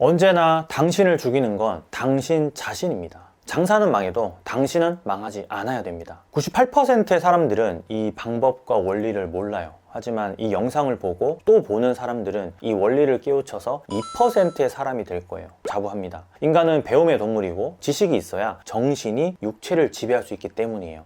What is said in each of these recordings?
언제나 당신을 죽이는 건 당신 자신입니다. 장사는 망해도 당신은 망하지 않아야 됩니다. 98%의 사람들은 이 방법과 원리를 몰라요. 하지만 이 영상을 보고 또 보는 사람들은 이 원리를 깨우쳐서 2%의 사람이 될 거예요. 자부합니다. 인간은 배움의 동물이고 지식이 있어야 정신이 육체를 지배할 수 있기 때문이에요.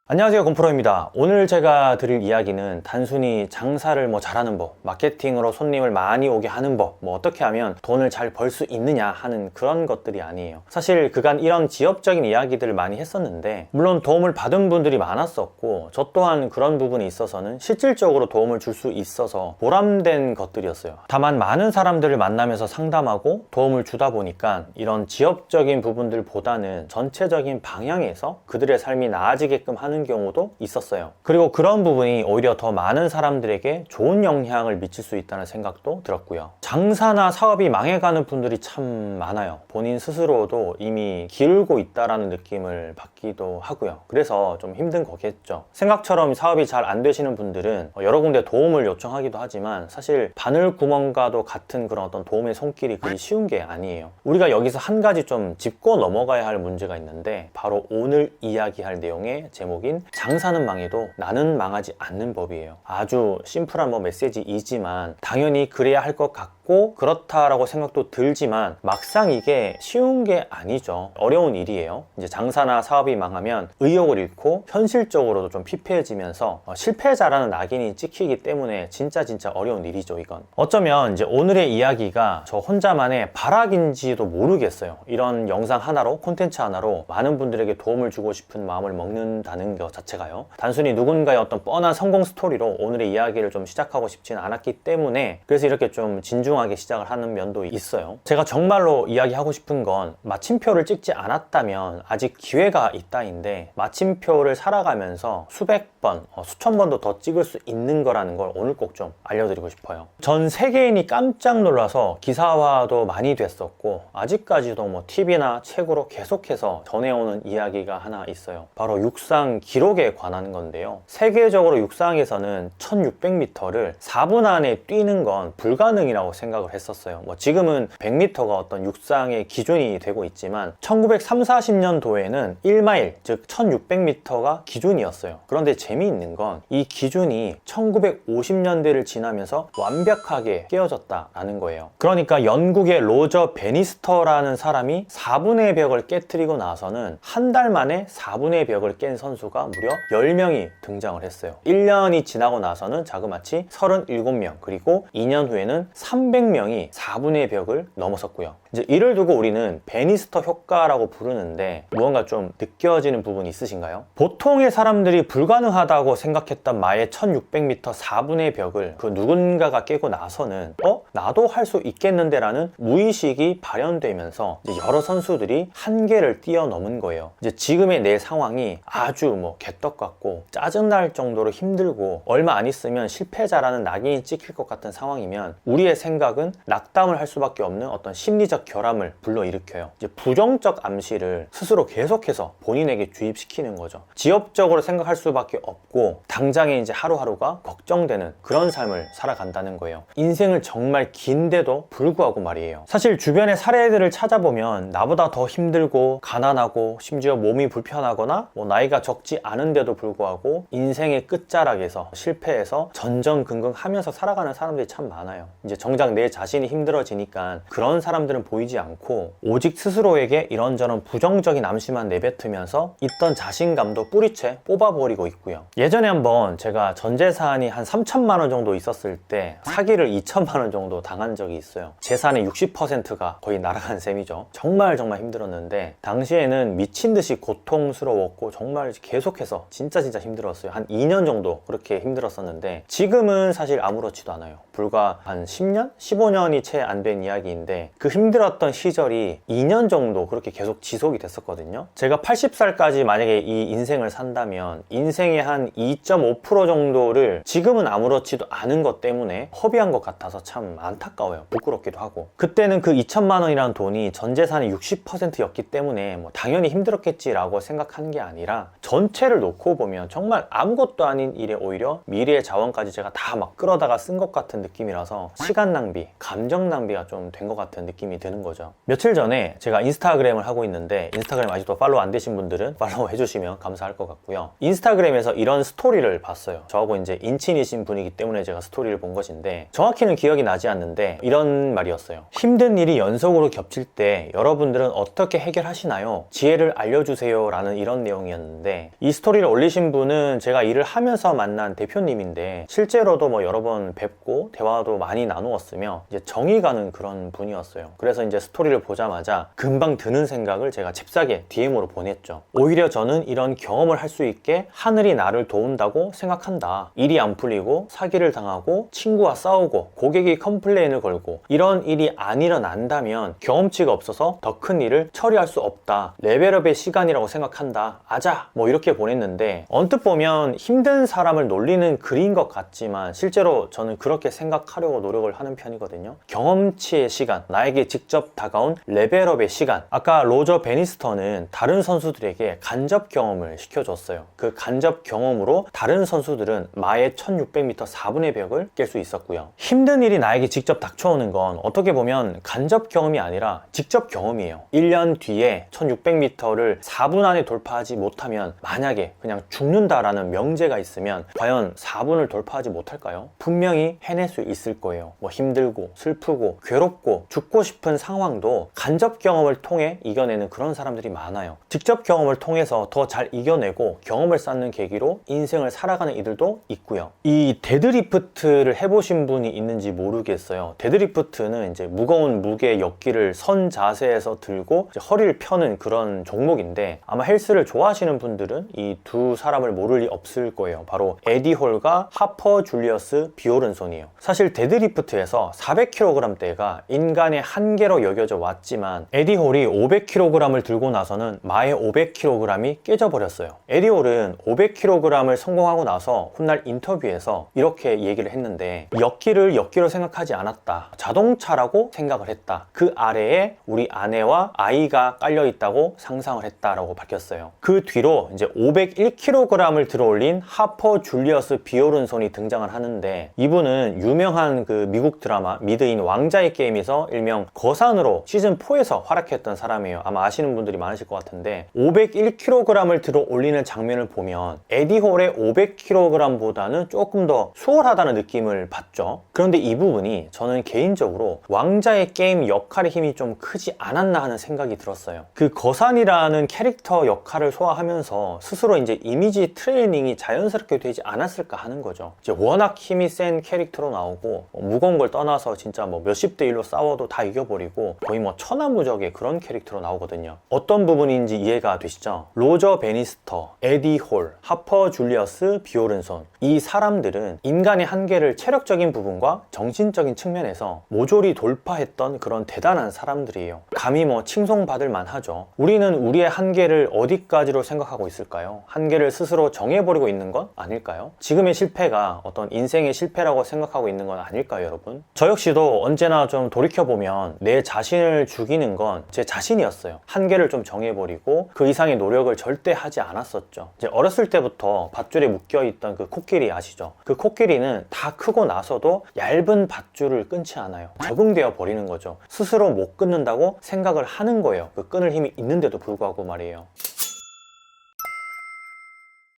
안녕하세요, 곰프로입니다. 오늘 제가 드릴 이야기는 단순히 장사를 잘하는 법, 마케팅으로 손님을 많이 오게 하는 법, 어떻게 하면 돈을 잘 벌 수 있느냐 하는 그런 것들이 아니에요. 사실 그간 이런 지엽적인 이야기들을 많이 했었는데 물론 도움을 받은 분들이 많았었고 저 또한 그런 부분에 있어서는 실질적으로 도움을 줄 수 있어서 보람된 것들이었어요. 다만 많은 사람들을 만나면서 상담하고 도움을 주다 보니까 이런 지엽적인 부분들보다는 전체적인 방향에서 그들의 삶이 나아지게끔 하는 경우도 있었어요. 그리고 그런 부분이 오히려 더 많은 사람들에게 좋은 영향을 미칠 수 있다는 생각도 들었고요. 장사나 사업이 망해가는 분들이 참 많아요. 본인 스스로도 이미 기울고 있다라는 느낌을 받기도 하고요. 그래서 좀 힘든 거겠죠. 생각처럼 사업이 잘 안 되시는 분들은 여러 군데 도움을 요청하기도 하지만 사실 바늘구멍과도 같은 그런 어떤 도움의 손길이 그리 쉬운 게 아니에요. 우리가 여기서 한 가지 좀 짚고 넘어가야 할 문제가 있는데 바로 오늘 이야기할 내용의 제목이 장사는 망해도 나는 망하지 않는 법이에요. 아주 심플한 메시지이지만 당연히 그래야 할 것 같고 그렇다라고 생각도 들지만 막상 이게 쉬운 게 아니죠. 어려운 일이에요. 이제 장사나 사업이 망하면 의욕을 잃고 현실적으로도 좀 피폐해지면서 실패자라는 낙인이 찍히기 때문에 진짜 어려운 일이죠, 이건. 어쩌면 이제 오늘의 이야기가 저 혼자만의 발악인지도 모르겠어요. 이런 영상 하나로, 콘텐츠 하나로 많은 분들에게 도움을 주고 싶은 마음을 먹는다는 것 자체가요. 단순히 누군가의 어떤 뻔한 성공 스토리로 오늘의 이야기를 좀 시작하고 싶지는 않았기 때문에 그래서 이렇게 좀 진중하게 시작을 하는 면도 있어요. 제가 정말로 이야기하고 싶은 건 마침표를 찍지 않았다면 아직 기회가 있다인데 마침표를 살아가면서 수백 번, 수천 번도 더 찍을 수 있는 거라는 걸 오늘 꼭 좀 알려드리고 싶어요. 전 세계인이 깜짝 놀라서 기사화도 많이 됐었고 아직까지도 TV나 책으로 계속해서 전해오는 이야기가 하나 있어요. 바로 육상 기록에 관한 건데요. 세계적으로 육상에서는 1600m를 4분 안에 뛰는 건 불가능이라고 생각을 했었어요. 지금은 100m가 어떤 육상의 기준이 되고 있지만 1930, 40년도에는 1마일, 즉 1600m가 기준이었어요. 그런데 재미있는 건 이 기준이 1950년대를 지나면서 완벽하게 깨어졌다라는 거예요. 그러니까 영국의 로저 베니스터라는 사람이 4분의 벽을 깨트리고 나서는 한 달 만에 4분의 벽을 깬 선수가 무려 10명이 등장을 했어요. 1년이 지나고 나서는 자그마치 37명, 그리고 2년 후에는 300명이 4분의 벽을 넘어섰고요. 이제 이를 두고 우리는 베니스터 효과라고 부르는데 무언가 좀 느껴지는 부분이 있으신가요? 보통의 사람들이 불가능하다고 생각했던 마의 1600m 4분의 벽을 그 누군가가 깨고 나서는 나도 할 수 있겠는데 라는 무의식이 발현되면서 이제 여러 선수들이 한계를 뛰어넘은 거예요. 이제 지금의 내 상황이 아주 개떡 같고 짜증날 정도로 힘들고 얼마 안 있으면 실패자라는 낙인이 찍힐 것 같은 상황이면 우리의 생각은 낙담을 할 수밖에 없는 어떤 심리적 결함을 불러일으켜요. 이제 부정적 암시를 스스로 계속해서 본인에게 주입시키는 거죠. 지엽적으로 생각할 수밖에 없고 당장에 이제 하루하루가 걱정되는 그런 삶을 살아간다는 거예요. 인생을 정말 긴데도 불구하고 말이에요. 사실 주변의 사례들을 찾아보면 나보다 더 힘들고 가난하고 심지어 몸이 불편하거나 나이가 적지 않은데도 불구하고 인생의 끝자락에서 실패해서 전전긍긍하면서 살아가는 사람들이 참 많아요. 이제 정작 내 자신이 힘들어지니까 그런 사람들은 보이지 않고 오직 스스로에게 이런저런 부정적인 암시만 내뱉으면서 있던 자신감도 뿌리채 뽑아버리고 있고요. 예전에 한번 제가 전재산이 한 3천만 원 정도 있었을 때 사기를 2천만 원 정도 당한 적이 있어요. 재산의 60%가 거의 날아간 셈이죠. 정말 힘들었는데 당시에는 미친 듯이 고통스러웠고 정말 계속해서 진짜 힘들었어요. 한 2년 정도 그렇게 힘들었었는데 지금은 사실 아무렇지도 않아요. 불과 한 10년? 15년이 채 안 된 이야기인데 그 힘든 힘들었던 시절이 2년 정도 그렇게 계속 지속이 됐었거든요. 제가 80살까지 만약에 이 인생을 산다면 인생의 한 2.5% 정도를 지금은 아무렇지도 않은 것 때문에 허비한 것 같아서 참 안타까워요. 부끄럽기도 하고. 그때는 그 2천만 원이라는 돈이 전 재산의 60%였기 때문에 뭐 당연히 힘들었겠지라고 생각하는 게 아니라 전체를 놓고 보면 정말 아무것도 아닌 일에 오히려 미래의 자원까지 제가 다 막 끌어다가 쓴 것 같은 느낌이라서 시간 낭비, 감정 낭비가 좀 된 것 같은 느낌이 드는 거죠. 며칠 전에 제가 인스타그램을 하고 있는데 인스타그램 아직도 팔로우 안 되신 분들은 팔로우 해주시면 감사할 것 같고요. 인스타그램에서 이런 스토리를 봤어요. 저하고 이제 인친이신 분이기 때문에 제가 스토리를 본 것인데 정확히는 기억이 나지 않는데 이런 말이었어요. 힘든 일이 연속으로 겹칠 때 여러분들은 어떻게 해결하시나요? 지혜를 알려주세요 라는 이런 내용이었는데 이 스토리를 올리신 분은 제가 일을 하면서 만난 대표님인데 실제로도 뭐 여러 번 뵙고 대화도 많이 나누었으며 이제 정이 가는 그런 분이었어요. 그래서 이제 스토리를 보자마자 금방 드는 생각을 제가 잽싸게 DM으로 보냈죠. 오히려 저는 이런 경험을 할 수 있게 하늘이 나를 도운다고 생각한다. 일이 안 풀리고 사기를 당하고 친구와 싸우고 고객이 컴플레인을 걸고 이런 일이 안 일어난다면 경험치가 없어서 더 큰 일을 처리할 수 없다. 레벨업의 시간이라고 생각한다. 아자! 뭐 이렇게 보냈는데 언뜻 보면 힘든 사람을 놀리는 글인 것 같지만 실제로 저는 그렇게 생각하려고 노력을 하는 편이거든요. 경험치의 시간, 나에게 직접 다가온 레벨업의 시간. 아까 로저 베니스터는 다른 선수들에게 간접 경험을 시켜줬어요. 그 간접 경험으로 다른 선수들은 마의 1600m 4분의 벽을 깰 수 있었고요. 힘든 일이 나에게 직접 닥쳐오는 건 어떻게 보면 간접 경험이 아니라 직접 경험이에요. 1년 뒤에 1600m를 4분 안에 돌파하지 못하면 만약에 그냥 죽는다라는 명제가 있으면 과연 4분을 돌파하지 못할까요? 분명히 해낼 수 있을 거예요. 뭐 힘들고 슬프고 괴롭고 죽고 싶은 상황도 간접 경험을 통해 이겨내는 그런 사람들이 많아요. 직접 경험을 통해서 더 잘 이겨내고 경험을 쌓는 계기로 인생을 살아가는 이들도 있고요. 이 데드리프트를 해보신 분이 있는지 모르겠어요. 데드리프트는 이제 무거운 무게 역기를 선 자세에서 들고 이제 허리를 펴는 그런 종목인데 아마 헬스를 좋아하시는 분들은 이 두 사람을 모를 리 없을 거예요. 바로 에디 홀과 하퍼 줄리어스 비오른손이에요. 사실 데드리프트에서 400kg대가 인간의 한계로 여겨져 왔지만 에디 홀이 500kg을 들고 나서는 마의 500kg이 깨져버렸어요. 에디 홀은 500kg을 성공하고 나서 훗날 인터뷰에서 이렇게 얘기를 했는데 역기를 역기로 생각하지 않았다. 자동차라고 생각을 했다. 그 아래에 우리 아내와 아이가 깔려있다고 상상을 했다라고 밝혔어요. 그 뒤로 이제 501kg을 들어올린 하퍼 줄리어스 비오른손이 등장을 하는데 이분은 유명한 그 미국 드라마 미드인 왕자의 게임에서 일명 거산으로 시즌4에서 활약했던 사람이에요. 아마 아시는 분들이 많으실 것 같은데 501kg을 들어올리는 장면을 보면 에디 홀의 500kg보다는 조금 더 수월하다는 느낌을 받죠. 그런데 이 부분이 저는 개인적으로 왕자의 게임 역할의 힘이 좀 크지 않았나 하는 생각이 들었어요. 그 거산이라는 캐릭터 역할을 소화하면서 스스로 이제 이미지 트레이닝이 자연스럽게 되지 않았을까 하는 거죠. 이제 워낙 힘이 센 캐릭터로 나오고 무거운 걸 떠나서 진짜 뭐 몇십 대 1로 싸워도 다 이겨버리고 거의 뭐 천하무적의 그런 캐릭터로 나오거든요. 어떤 부분인지 이해가 되시죠? 로저 베니스터, 에디 홀, 하퍼 줄리어스 비오른손 이 사람들은 인간의 한계를 체력적인 부분과 정신적인 측면에서 모조리 돌파했던 그런 대단한 사람들이에요. 감히 뭐 칭송받을 만하죠. 우리는 우리의 한계를 어디까지로 생각하고 있을까요? 한계를 스스로 정해버리고 있는 건 아닐까요? 지금의 실패가 어떤 인생의 실패라고 생각하고 있는 건 아닐까요, 여러분? 저 역시도 언제나 좀 돌이켜보면 내 자신을 죽이는 건 제 자신이었어요. 한계를 좀 정해버리고 그 이상의 노력을 절대 하지 않았었죠. 이제 어렸을 때부터 밧줄에 묶여있던 그 코끼리 아시죠? 그 코끼리는 다 크고 나서도 얇은 밧줄을 끊지 않아요. 적응되어 버리는 거죠. 스스로 못 끊는다고 생각을 하는 거예요. 그 끊을 힘이 있는데도 불구하고 말이에요.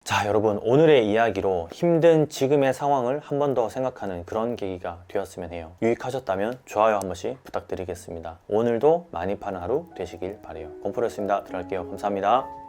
자, 여러분 오늘의 이야기로 힘든 지금의 상황을 한 번 더 생각하는 그런 계기가 되었으면 해요. 유익하셨다면 좋아요 한 번씩 부탁드리겠습니다. 오늘도 많이 파는 하루 되시길 바라요. 곰프로였습니다. 들어갈게요. 감사합니다.